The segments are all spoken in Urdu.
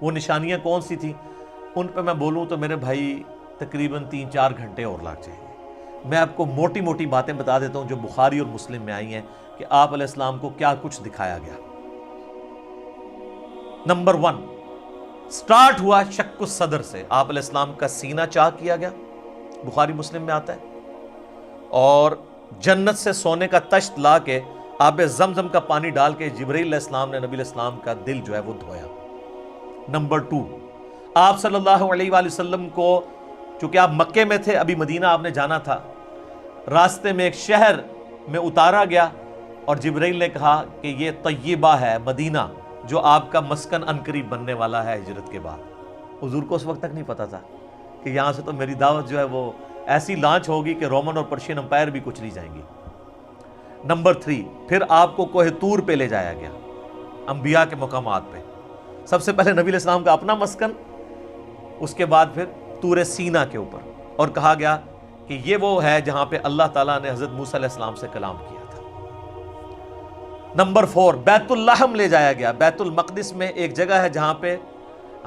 وہ نشانیاں کون سی تھیں؟ ان پہ میں بولوں تو میرے بھائی تقریباً 3-4 گھنٹے اور لگ جائیں گے۔ میں آپ کو موٹی موٹی باتیں بتا دیتا ہوں جو بخاری اور مسلم میں آئی ہیں کہ آپ علیہ السلام کو کیا کچھ دکھایا گیا۔ نمبر 1، سٹارٹ ہوا شق الصدر سے، آپ علیہ السلام کا سینہ چاک کیا گیا، بخاری مسلم میں آتا ہے، اور جنت سے سونے کا تشت لا کے آب زمزم کا پانی ڈال کے جبرائیل علیہ السلام نے نبی علیہ السلام کا دل جو ہے وہ دھویا۔ نمبر 2، آپ صلی اللہ علیہ وآلہ وسلم کو، چونکہ آپ مکے میں تھے، ابھی مدینہ آپ نے جانا تھا، راستے میں ایک شہر میں اتارا گیا اور جبرائیل نے کہا کہ یہ طیبہ ہے، مدینہ، جو آپ کا مسکن عنقریب بننے والا ہے ہجرت کے بعد۔ حضور کو اس وقت تک نہیں پتا تھا کہ یہاں سے تو میری دعوت جو ہے وہ ایسی لانچ ہوگی کہ رومن اور پرشین امپائر بھی کچھ نہیں جائیں گی۔ نمبر 3، پھر آپ کو کوہ طور پہ لے جایا گیا، انبیاء کے مقامات پہ۔ سب سے پہلے نبی علیہ السلام کا اپنا مسکن، اس کے بعد پھر طور سینہ کے اوپر، اور کہا گیا کہ یہ وہ ہے جہاں پہ اللہ تعالیٰ نے حضرت موسیٰ علیہ السلام سے کلام کیا تھا۔ نمبر 4، بیت اللحم لے جایا گیا۔ بیت المقدس میں ایک جگہ ہے جہاں پہ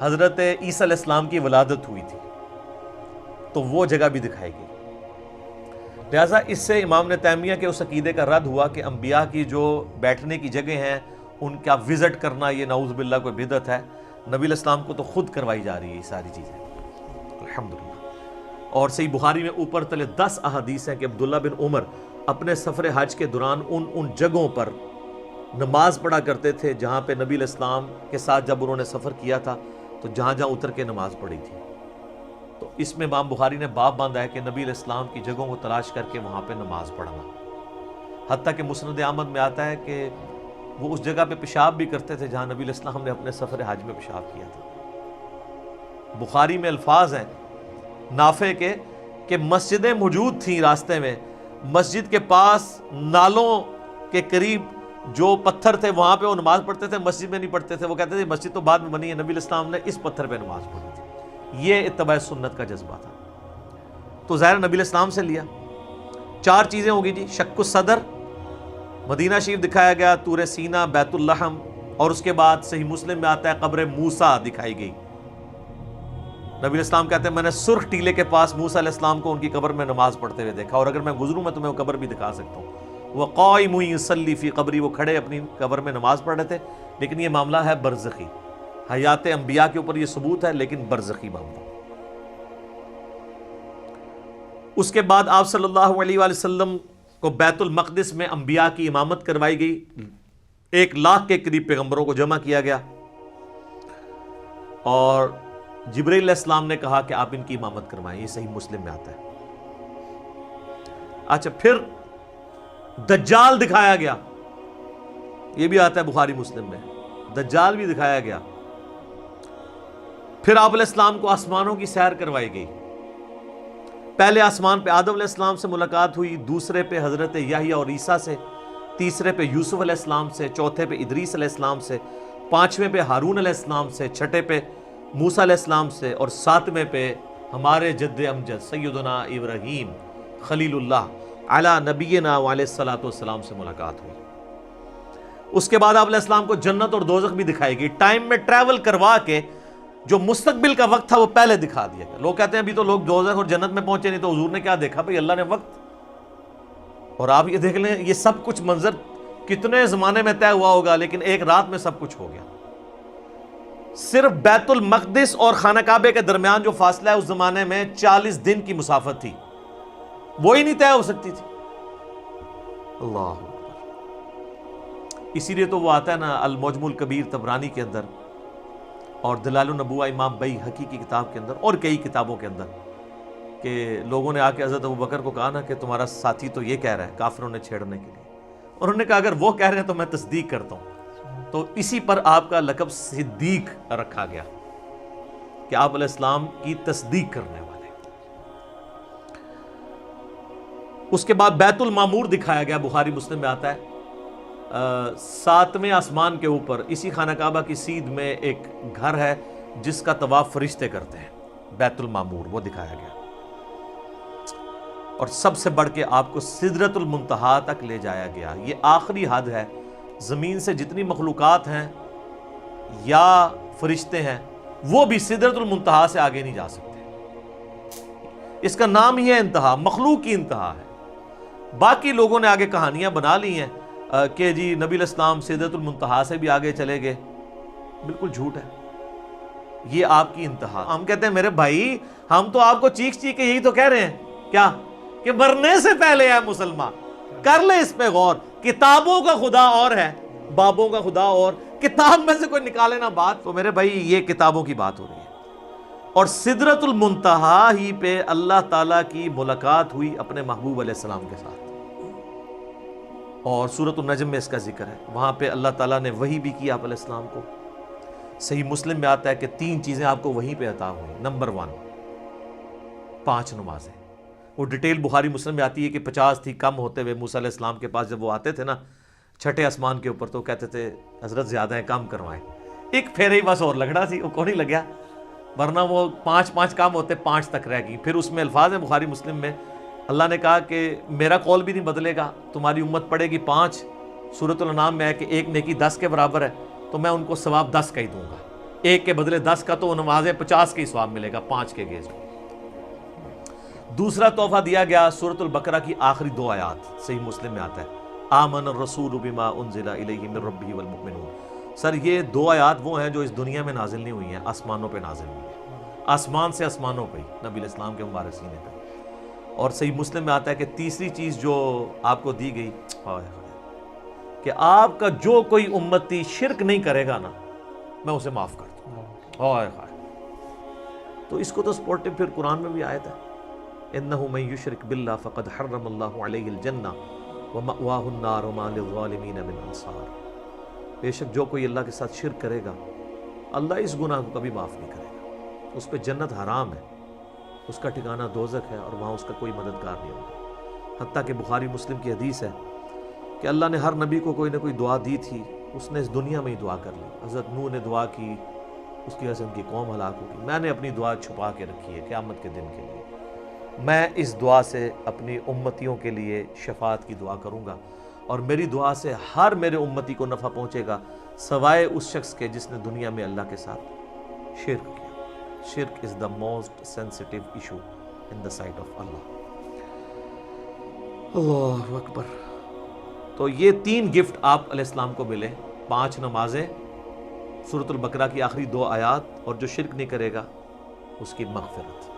حضرت عیسیٰ علیہ السلام کی ولادت ہوئی تھی، تو وہ جگہ بھی دکھائی گئی۔ لہٰذا اس سے امام نے تیمیہ کے اس عقیدے کا رد ہوا کہ انبیاء کی جو بیٹھنے کی جگہ ہیں ان کا وزٹ کرنا یہ نعوذ باللہ کوئی بدعت ہے۔ نبی علیہ السلام کو تو خود کروائی جا رہی ہے یہ ساری چیزیں، الحمدللہ۔ اور صحیح بخاری میں اوپر تلے 10 احادیث ہیں کہ عبداللہ بن عمر اپنے سفر حج کے دوران ان جگہوں پر نماز پڑھا کرتے تھے جہاں پہ نبی علیہ السلام کے ساتھ جب انہوں نے سفر کیا تھا تو جہاں جہاں اتر کے نماز پڑھی تھی۔ تو اس میں امام بخاری نے باب باندھا ہے کہ نبی علیہ السلام کی جگہوں کو تلاش کر کے وہاں پہ نماز پڑھنا۔ حتیٰ کہ مسند احمد میں آتا ہے کہ وہ اس جگہ پہ پیشاب بھی کرتے تھے جہاں نبی علیہ السلام نے اپنے سفر حج میں پیشاب کیا تھا۔ بخاری میں الفاظ ہیں نافع کے کہ مسجدیں موجود تھیں راستے میں، مسجد کے پاس نالوں کے قریب جو پتھر تھے وہاں پہ وہ نماز پڑھتے تھے، مسجد میں نہیں پڑھتے تھے۔ وہ کہتے تھے مسجد تو بعد میں بنی ہے، نبی علیہ السلام نے اس پتھر پہ نماز پڑھی تھی۔ یہ اتباع سنت کا جذبہ تھا۔ تو ظاہر نبی علیہ السلام سے لیا۔ 4 چیزیں ہوگی جی، شق الصدر، مدینہ شریف دکھایا گیا، طور سینہ، بیت اللحم، اور اس کے بعد صحیح مسلم میں آتا ہے قبر موسیٰ دکھائی گئی۔ نبی علیہ السلام کہتے ہیں میں نے سرخ ٹیلے کے پاس موسیٰ علیہ السلام کو ان کی قبر میں نماز پڑھتے ہوئے دیکھا، اور اگر میں گزروں میں تمہیں وہ قبر بھی دکھا سکتا ہوں۔ وہ قائم یصلی فی قبری، وہ کھڑے اپنی قبر میں نماز پڑھ رہے تھے، لیکن یہ معاملہ ہے برزخی۔ حیات انبیاء کے اوپر یہ ثبوت ہے لیکن برزخی معاملہ۔ اس کے بعد آپ صلی اللہ علیہ وآلہ وسلم کو بیت المقدس میں انبیاء کی امامت کروائی گئی، 1 لاکھ کے قریب پیغمبروں کو جمع کیا گیا، اور جبرائیل علیہ السلام نے کہا کہ آپ ان کی امامت کروائیں۔ یہ صحیح مسلم میں آتا ہے۔ اچھا، پھر دجال دکھایا گیا، یہ بھی آتا ہے بخاری مسلم میں، دجال بھی دکھایا گیا۔ پھر آپ علیہ السلام کو آسمانوں کی سیر کروائی گئی۔ پہلے آسمان پہ آدم علیہ السلام سے ملاقات ہوئی، دوسرے پہ حضرت یحییٰ اور عیسیٰ سے، تیسرے پہ یوسف علیہ السلام سے، چوتھے پہ ادریس علیہ السلام سے، 5ویں پہ ہارون علیہ السلام سے، 6ٹھے پہ موسیٰ علیہ السلام سے، اور 7ویں پہ ہمارے جد امجد سیدنا ابراہیم خلیل اللہ علی نبینا وعلیہ الصلوۃ والسلام سے ملاقات ہوئی۔ اس کے بعد آپ علیہ السلام کو جنت اور دوزخ بھی دکھائی گئی، ٹائم میں ٹریول کروا کے جو مستقبل کا وقت تھا وہ پہلے دکھا دیا گیا۔ لوگ کہتے ہیں ابھی تو لوگ دوزخ اور جنت میں پہنچے نہیں، تو حضور نے کیا دیکھا؟ بھئی اللہ نے وقت۔ اور آپ یہ دیکھ لیں یہ سب کچھ منظر کتنے زمانے میں طے ہوا ہوگا، لیکن ایک رات میں سب کچھ ہو گیا۔ صرف بیت المقدس اور خانہ کعبے کے درمیان جو فاصلہ ہے اس زمانے میں 40 دن کی مسافت تھی، وہی نہیں طے ہو سکتی تھی۔ اللہ اکبر۔ اسی لیے تو وہ آتا ہے نا المعجم الکبیر طبرانی کے اندر، اور دلائل النبوہ امام بیہقی کی کتاب کے اندر، اور کئی کتابوں کے اندر، کہ لوگوں نے آ کے حضرت ابوبکر کو کہا نا کہ تمہارا ساتھی تو یہ کہہ رہا ہے کافروں نے چھیڑنے کے لیے، اور انہوں نے کہا اگر وہ کہہ رہے ہیں تو میں تصدیق کرتا ہوں۔ تو اسی پر آپ کا لقب صدیق رکھا گیا کہ آپ علیہ السلام کی تصدیق کرنے والے۔ اس کے بعد بیت المعمور دکھایا گیا، بخاری مسلم میں آتا ہے 7ویں آسمان کے اوپر اسی خانہ کعبہ کی سیدھ میں ایک گھر ہے جس کا طواف فرشتے کرتے ہیں، بیت المعمور، وہ دکھایا گیا۔ اور سب سے بڑھ کے آپ کو سدرۃ المنتہا تک لے جایا گیا۔ یہ آخری حد ہے، زمین سے جتنی مخلوقات ہیں یا فرشتے ہیں وہ بھی سدرۃ المنتہا سے آگے نہیں جا سکتے. اس کا نام ہی ہے انتہا، مخلوق کی انتہا ہے. باقی لوگوں نے آگے کہانیاں بنا لی ہیں کہ جی نبی علیہ السلام سدرۃ المنتہا سے بھی آگے چلے گئے. بالکل جھوٹ ہے، یہ آپ کی انتہا. ہم کہتے ہیں میرے بھائی ہم تو آپ کو چیخ چیخ کے یہی تو کہہ رہے ہیں کیا کہ مرنے سے پہلے ہے مسلمان. کر لے اس پہ غور. کتابوں کا خدا اور ہے، بابوں کا خدا اور. کتاب میں سے کوئی نکالے نہ بات. تو میرے بھائی یہ کتابوں کی بات ہو رہی ہے. اور سدرۃ المنتہا ہی پہ اللہ تعالیٰ کی ملاقات ہوئی اپنے محبوب علیہ السلام کے ساتھ. اور سورۃ النجم میں اس کا ذکر ہے. وہاں پہ اللہ تعالیٰ نے وحی بھی کی آپ علیہ السلام کو. صحیح مسلم میں آتا ہے کہ 3 چیزیں آپ کو وہیں پہ عطا ہوئی. نمبر 1 5 نمازیں. وہ ڈیٹیل بخاری مسلم میں آتی ہے کہ 50 تھی، کم ہوتے ہوئے موسیٰ علیہ السلام کے پاس جب وہ آتے تھے نا چھٹے آسمان کے اوپر تو کہتے تھے حضرت زیادہ ہیں، کم کروائیں. ایک پھیرے ہی بس اور لگنا سی، وہ کون ہی لگیا، ورنہ وہ 5 کام ہوتے 5 تک رہ گئی. پھر اس میں الفاظ ہیں بخاری مسلم میں، اللہ نے کہا کہ میرا قول بھی نہیں بدلے گا، تمہاری امت پڑے گی 5. سورۃ الانعام میں ہے کہ ایک نیکی 10 کے برابر ہے تو میں ان کو ثواب 10 کا ہی دوں گا. ایک کے بدلے 10 کا تو نمازیں 50 کے ہی ثواب ملے گا 5 کے گیز. دوسرا تحفہ دیا گیا سورۃ البقرہ کی آخری 2 آیات. صحیح مسلم میں آتا ہے آمن الرسول بما انزل الیہ من ربہ والمؤمنون. سر یہ 2 آیات وہ ہیں جو اس دنیا میں نازل نہیں ہوئی ہیں، آسمانوں پہ نازل ہوئی ہیں. آسمان سے آسمانوں پہ نبی علیہ السلام کے مبارک سینے پہ. اور صحیح مسلم میں آتا ہے کہ تیسری چیز جو آپ کو دی گئی کہ آپ کا جو کوئی امتی شرک نہیں کرے گا نا میں اسے معاف کر دوں. تو اس کو تو سپورٹو پھر قرآن میں بھی آیت ہے اِنَّهُ مَن يُشْرِكْ بِاللَّهِ فَقَدْ حَرَّمَ اللَّهُ عَلَيْهِ الْجَنَّةَ وَمَأْوَاهُ النَّارُ وَمَا لِلظَّالِمِينَ مِنْ أَنصَارٍ. بے شک جو کوئی اللہ کے ساتھ شرک کرے گا اللہ اس گناہ کو کبھی معاف نہیں کرے گا، اس پہ جنت حرام ہے، اس کا ٹھکانہ دوزخ ہے اور وہاں اس کا کوئی مددگار نہیں ہوگا. حتیٰ کہ بخاری مسلم کی حدیث ہے کہ اللہ نے ہر نبی کو کوئی نہ کوئی دعا دی تھی، اس نے اس دنیا میں ہی دعا کر لی. حضرت نوح نے دعا کی، اس کی وجہ سے ان کی قوم ہلاک ہوگی. میں نے اپنی دعا چھپا کے رکھی ہے قیامت کے دن کے لیے. میں اس دعا سے اپنی امتیوں کے لیے شفاعت کی دعا کروں گا اور میری دعا سے ہر میرے امتی کو نفع پہنچے گا سوائے اس شخص کے جس نے دنیا میں اللہ کے ساتھ شرک کیا. شرک is the most sensitive issue in the sight of Allah. اللہ اکبر. تو یہ 3 گفٹ آپ علیہ السلام کو ملے، 5 نمازیں، سورۃ البقرہ کی آخری 2 آیات، اور جو شرک نہیں کرے گا اس کی مغفرت.